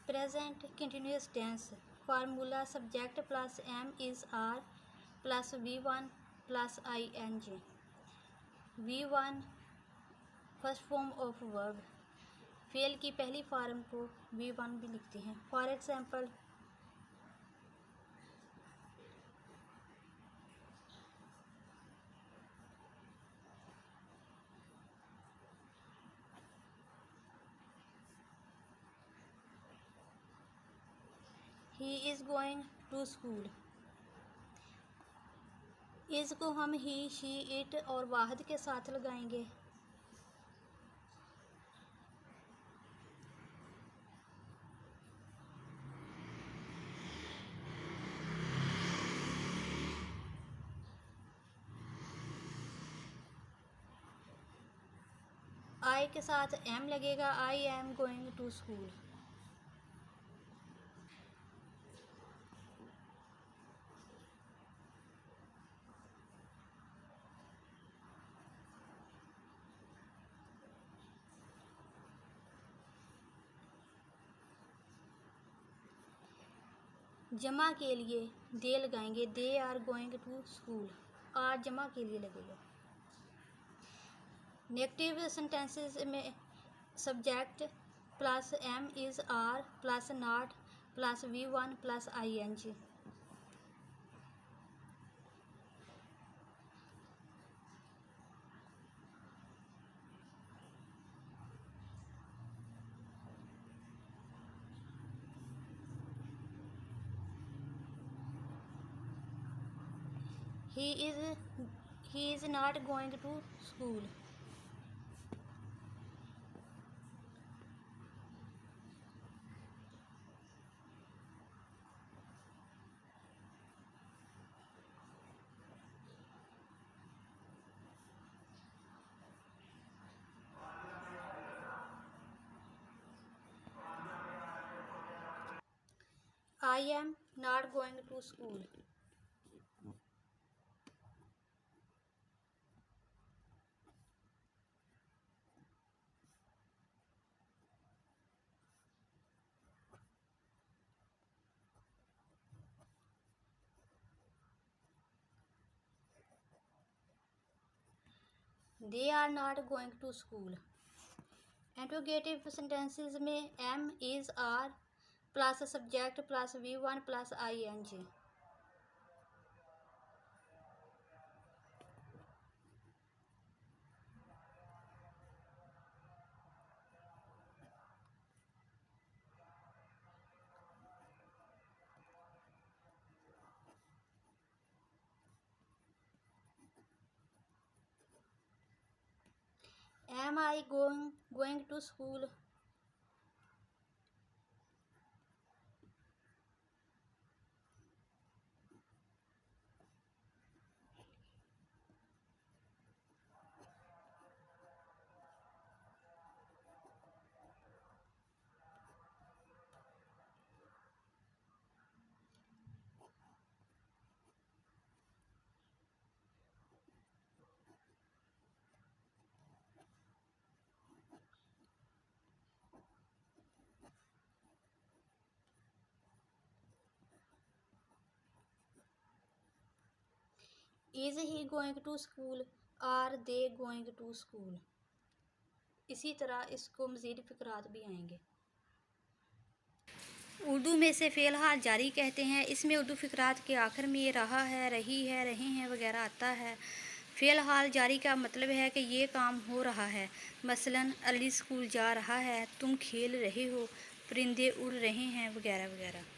Present continuous tense. Formula subject plus am is are plus V1 plus ing. V1 first form of verb. फेल की पहली form को V1 भी लिखते हैं. For example, he is going to school. Is को हम ही, she, it और वाहद के साथ लगाएंगे. आई के साथ एम लगेगा. I am going to school. जमा के लिए दे लगाएंगे. They are going to school. Are जमा के लिए लगेगा. नेगेटिव सेंटेंसेस में subject plus am is are plus not plus V1 plus ing. He is not going to school. I am not going to school. They are not going to school. Interrogative sentences में am is are plus subject plus V1 plus ing. Am I going to school? Is he going to school? Are they going to school? इसी तरह इसको मज़ीद फ़िक्रात भी आएंगे. उर्दू में से fail हाल जारी कहते हैं. इसमें उर्दू फ़िक्रात के आखिर में ये रहा है, रही है, रहे हैं वगैरह आता है. फ़ेल हाल जारी का मतलब है कि ये काम हो रहा है. मसलन अली स्कूल जा रहा है, तुम खेल रहे हो, परिंदे उड़ रहे हैं वगैरह वगैरह.